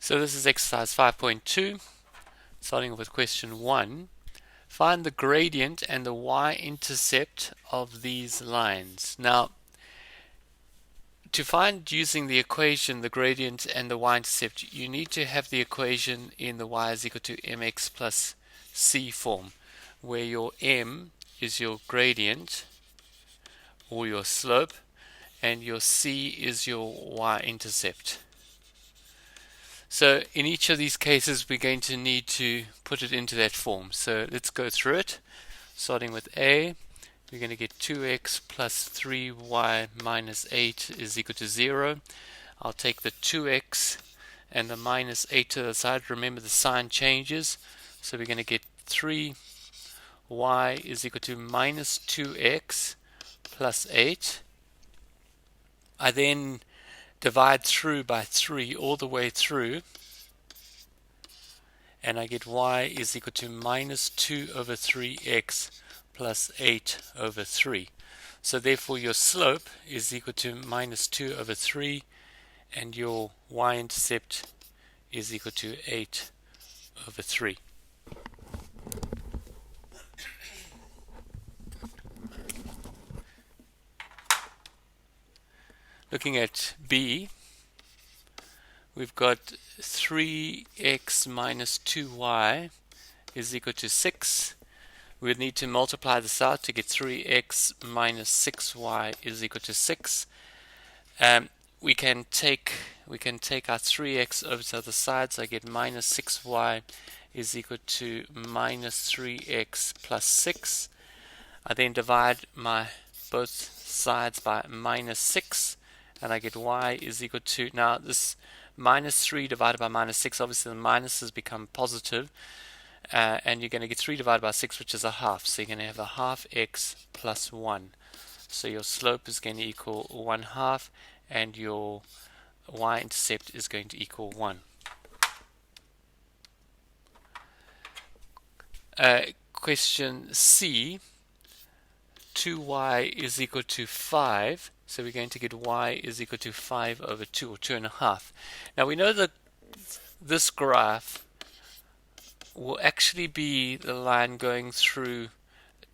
So this is exercise 5.2, starting with question 1. Find the gradient and the y-intercept of these lines. Now, to find using the equation the gradient and the y-intercept, you need to have the equation in the y is equal to mx plus c form, where your m is your gradient or your slope and your c is your y-intercept. So in each of these cases we're going to need to put it into that form. So let's go through it. Starting with A, we're going to get 2x plus 3y minus 8 is equal to 0. I'll take the 2x and the minus 8 to the side. Remember the sign changes. So we're going to get 3y is equal to minus 2x plus 8. I then divide through by 3 all the way through, and I get y is equal to minus 2 over 3x plus 8 over 3. So therefore your slope is equal to minus 2 over 3, and your y-intercept is equal to 8 over 3. Looking at B, we've got 3x minus 2y is equal to 6. We would need to multiply this out to get 3x minus 6y is equal to 6. We can take our 3x over to the other side, so I get minus 6y is equal to minus 3x plus 6. I then divide my both sides by minus 6, and I get y is equal to, now this minus 3 divided by minus 6, obviously the minuses become positive, and you're going to get 3 divided by 6, which is a half, so you're going to have a half x plus 1. So your slope is going to equal 1 half, and your y-intercept is going to equal 1. Question C, 2y is equal to 5. So we're going to get y is equal to 5 over 2, or 2.5. Now we know that this graph will actually be the line going through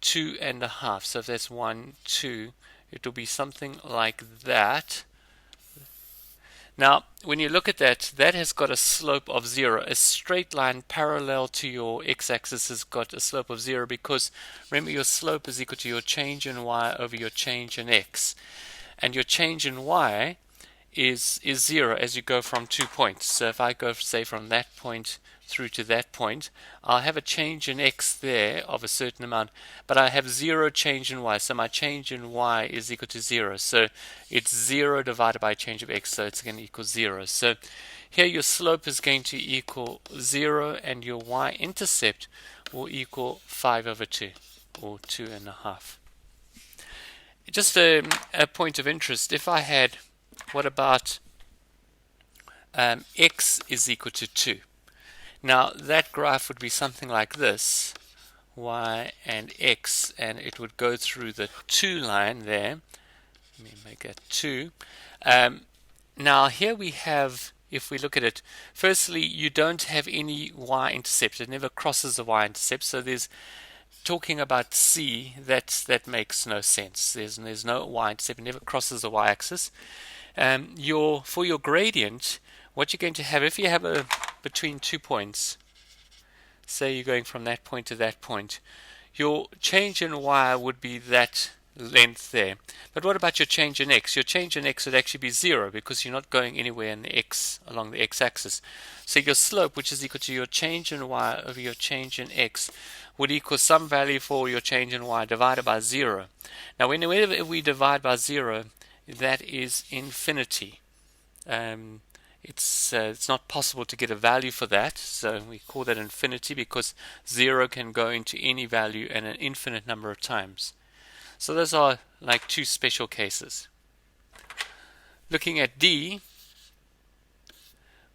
2.5. So if that's 1, 2, it will be something like that. Now, when you look at that, that has got a slope of 0. A straight line parallel to your x-axis has got a slope of 0 because, remember, your slope is equal to your change in y over your change in x. And your change in y is 0 as you go from 2 points. So if I go, say, from that point through to that point, I'll have a change in x there of a certain amount, but I have 0 change in y, so my change in y is equal to 0. So it's 0 divided by a change of x, so it's going to equal 0. So here your slope is going to equal 0, and your y-intercept will equal 5 over 2, or 2.5. Just a point of interest, if I had, what about x is equal to 2? Now that graph would be something like this, y and x, and it would go through the 2 line there. Let me make that 2. Now here we have, if we look at it, firstly you don't have any y-intercept, it never crosses the y-intercept, so there's, talking about C, that makes no sense. There's no y-intercept, it never crosses the y-axis. For your gradient, what you're going to have, if you have a between 2 points, say you're going from that point to that point, your change in y would be that length there. But what about your change in x? Your change in x would actually be 0 because you're not going anywhere in the x along the x-axis. So your slope, which is equal to your change in y over your change in x, would equal some value for your change in y divided by 0. Now whenever we divide by 0, that is infinity. It's not possible to get a value for that, so we call that infinity because 0 can go into any value and an infinite number of times. So those are like 2 special cases. Looking at D,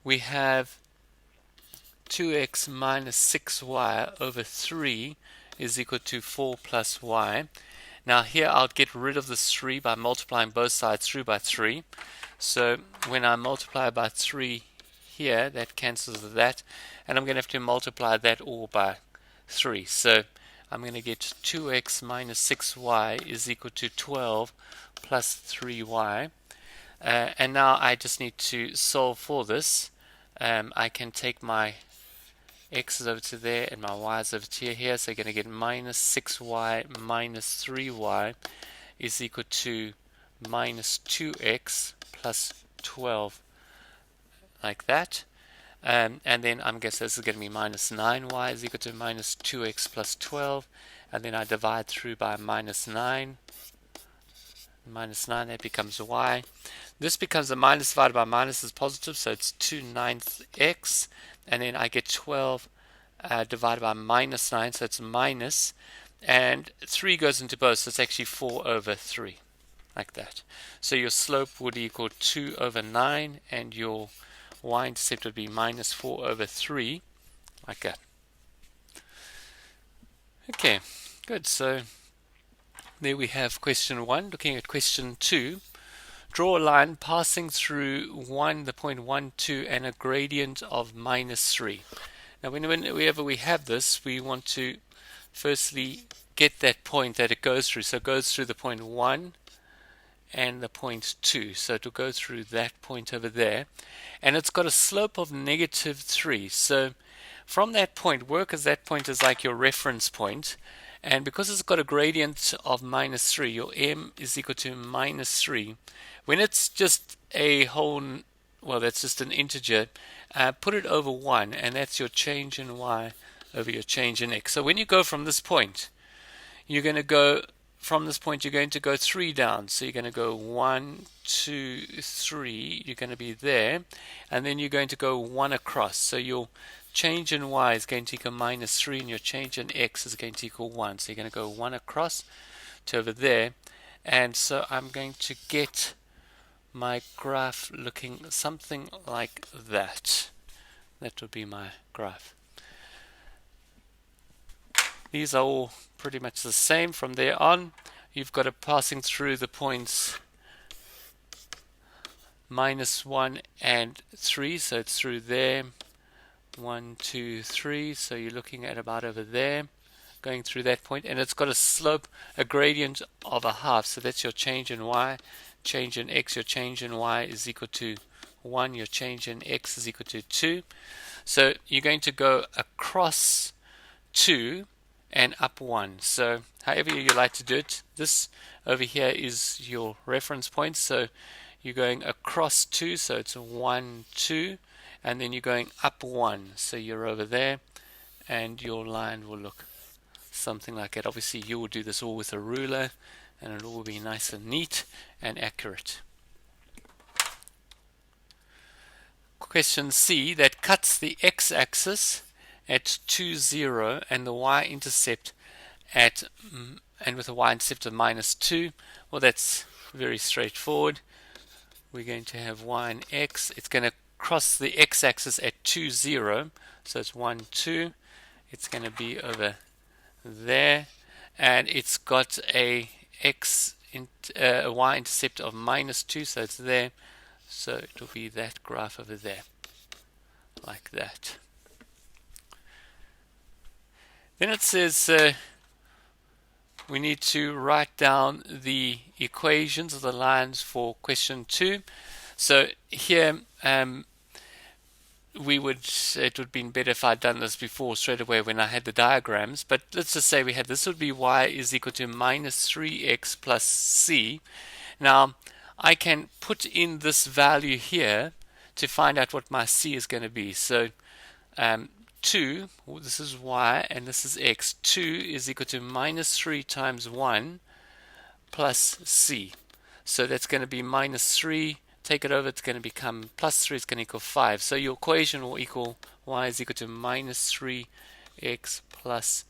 we have 2x minus 6y over 3 is equal to 4 plus y. Now here I'll get rid of this 3 by multiplying both sides through by 3. So when I multiply by 3 here, that cancels that, and I'm going to have to multiply that all by 3. So I'm going to get 2x minus 6y is equal to 12 plus 3y. And now I just need to solve for this. I can take my x's over to there and my y's over to here. So I'm going to get minus 6y minus 3y is equal to minus 2x plus 12, like that. And then I'm guessing this is going to be minus 9y is equal to minus 2x plus 12. And then I divide through by minus 9. Minus 9, that becomes y. This becomes a minus divided by minus is positive, so it's 2/9 x. And then I get 12 divided by minus 9, so it's minus. And 3 goes into both, so it's actually 4 over 3, like that. So your slope would equal 2 over 9, and your y-intercept would be minus 4 over 3, like that. Okay, good. So there we have question 1. Looking at question 2, draw a line passing through the point 1, 2, and a gradient of minus 3. Now whenever we have this, we want to firstly get that point that it goes through. So it goes through the point 1 and the point 2. So it will go through that point over there. And it's got a slope of negative 3. So from that point, work as that point is like your reference point. And because it's got a gradient of minus 3, your m is equal to minus 3. When it's just a whole, well, that's just an integer, put it over 1, and that's your change in y over your change in x. So when you go from this point, you're going to go, from this point, you're going to go 3 down. So you're going to go 1, 2, 3. You're going to be there. And then you're going to go 1 across. So your change in y is going to equal minus 3, and your change in x is going to equal 1. So you're going to go 1 across to over there. And so I'm going to get my graph looking something like that. That would be my graph. These are all pretty much the same from there on. You've got it passing through the points minus 1 and 3, so it's through there. 1, 2, 3, so you're looking at about over there, going through that point, and it's got a slope, a gradient of a half, so that's your change in y, change in x, your change in y is equal to 1, your change in x is equal to 2. So you're going to go across 2 and up 1. So however you like to do it, this over here is your reference point, so you're going across 2, so it's 1, 2, and then you're going up 1, so you're over there, and your line will look something like that. Obviously you will do this all with a ruler, and it will be nice and neat and accurate. Question C, that cuts the x-axis at 2, 0 and the y-intercept at and with a y-intercept of minus 2. Well, that's very straightforward. We're going to have y and x. It's going to cross the x-axis at 2, 0, so it's 1, 2. It's going to be over there, and it's got a y-intercept of minus 2, so it's there. So it will be that graph over there, like that. Then it says we need to write down the equations of the lines for question 2. So here it would have been better if I'd done this before straight away when I had the diagrams, but let's just say we had this would be y is equal to minus 3x plus c. Now I can put in this value here to find out what my c is going to be. So 2, this is y and this is x. 2 is equal to minus 3 times 1 plus c. So that's going to be minus 3. Take it over, it's going to become plus 3, it's going to equal 5. So your equation will equal y is equal to minus 3x plus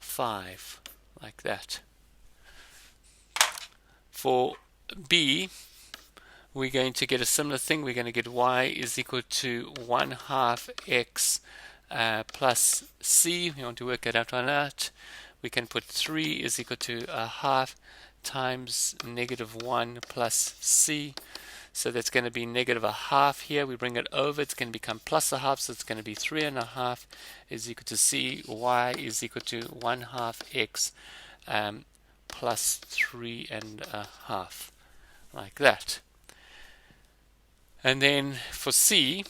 5, like that. For B, we're going to get a similar thing. We're going to get y is equal to 1/2 x plus c. We want to work it out on that. We can put 3 is equal to 1/2 times negative 1 plus c. So that's going to be negative a half here. We bring it over, it's going to become plus a half, so it's going to be 3.5 is equal to c. Y is equal to 1/2 x plus 3.5, like that. And then for c,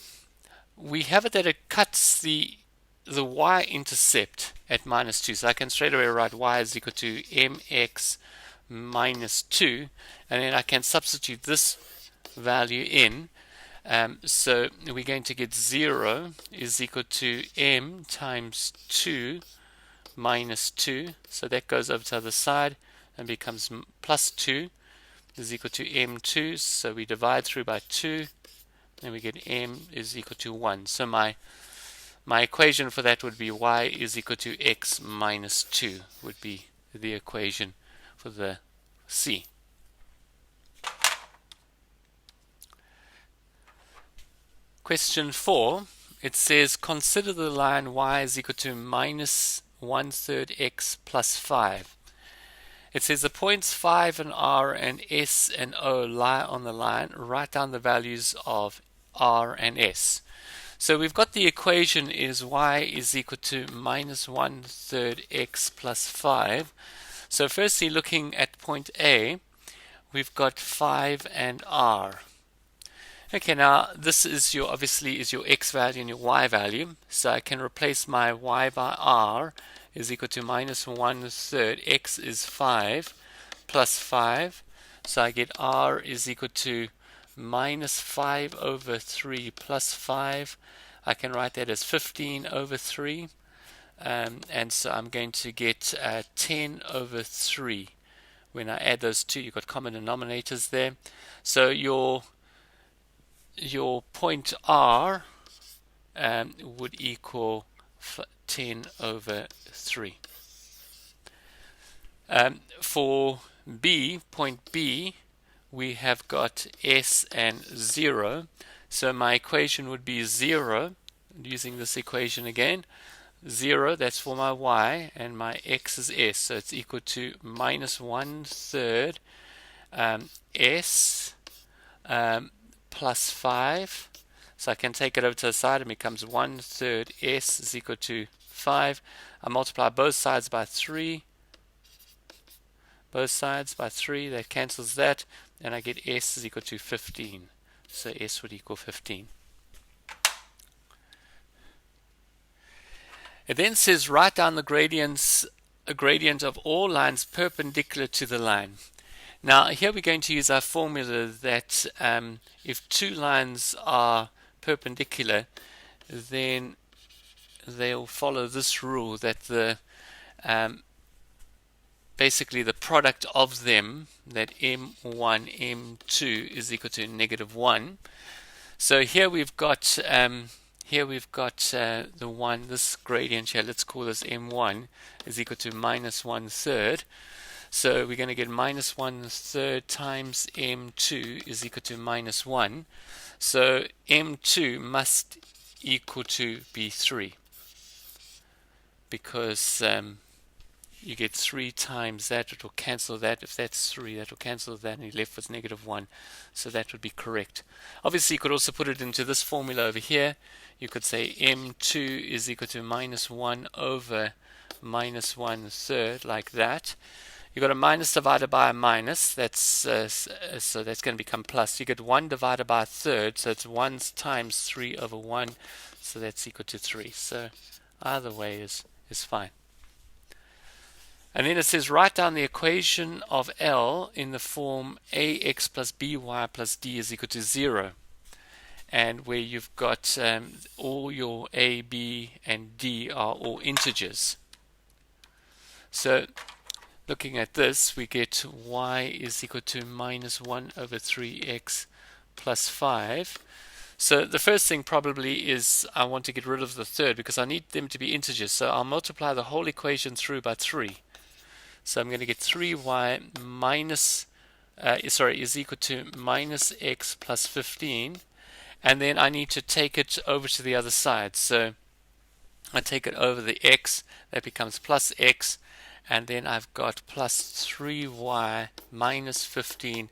we have it that it cuts the y-intercept at -2. So I can straight away write y is equal to mx minus 2, and then I can substitute this value in. So we're going to get 0 is equal to m times 2 minus 2. So that goes over to the other side and becomes plus 2 is equal to m2. So we divide through by 2, and we get m is equal to 1. So my equation for that would be y is equal to x minus 2 would be the equation for the c. Question 4, it says consider the line y is equal to minus 1/3 x plus 5. It says the points 5 and r and s and o lie on the line. Write down the values of r and s. So we've got the equation is y is equal to minus 1/3 x plus 5. So firstly, looking at point A, we've got 5 and r. Okay, now this is your obviously is your x value and your y value. So I can replace my y by r is equal to minus 1/3. X is 5 plus 5. So I get r is equal to minus 5/3 plus 5. I can write that as 15/3. And so I'm going to get 10/3. When I add those two, you've got common denominators there. So your point r would equal 10/3. For B, point B, we have got s and 0. So my equation would be 0, using this equation again. 0, that's for my y, and my x is s. So it's equal to minus 1/3 s plus 5. So I can take it over to the side and it becomes 1/3 s is equal to 5. I multiply both sides by 3. Both sides by 3, that cancels that, and I get s is equal to 15. So s would equal 15. It then says write down the gradient of all lines perpendicular to the line. Now here we're going to use our formula that if two lines are perpendicular, then they'll follow this rule that the basically the product of them, that m1 m2 is equal to -1. So here we've got the one, this gradient here, let's call this m1 is equal to minus 1/3. So we're going to get minus 1/3 times m2 is equal to minus 1. So m2 must equal to be 3, because you get 3 times that, it will cancel that. If that's 3, that will cancel that, and you're left with -1. So that would be correct. Obviously, you could also put it into this formula over here. You could say m2 is equal to minus 1 over minus 1/3, like that. You've got a minus divided by a minus. That's so that's going to become plus. You get 1 divided by a third, so it's 1 times 3 over 1. So that's equal to 3. So either way is fine. And then it says write down the equation of L in the form ax plus by plus d is equal to 0. And where you've got all your a, b, and d are all integers. So looking at this, we get y is equal to minus 1/3x plus 5. So the first thing probably is I want to get rid of the third because I need them to be integers. So I'll multiply the whole equation through by 3. So I'm going to get 3y minus, is equal to minus x plus 15. And then I need to take it over to the other side. So I take it over the x, that becomes plus x. And then I've got plus 3y minus 15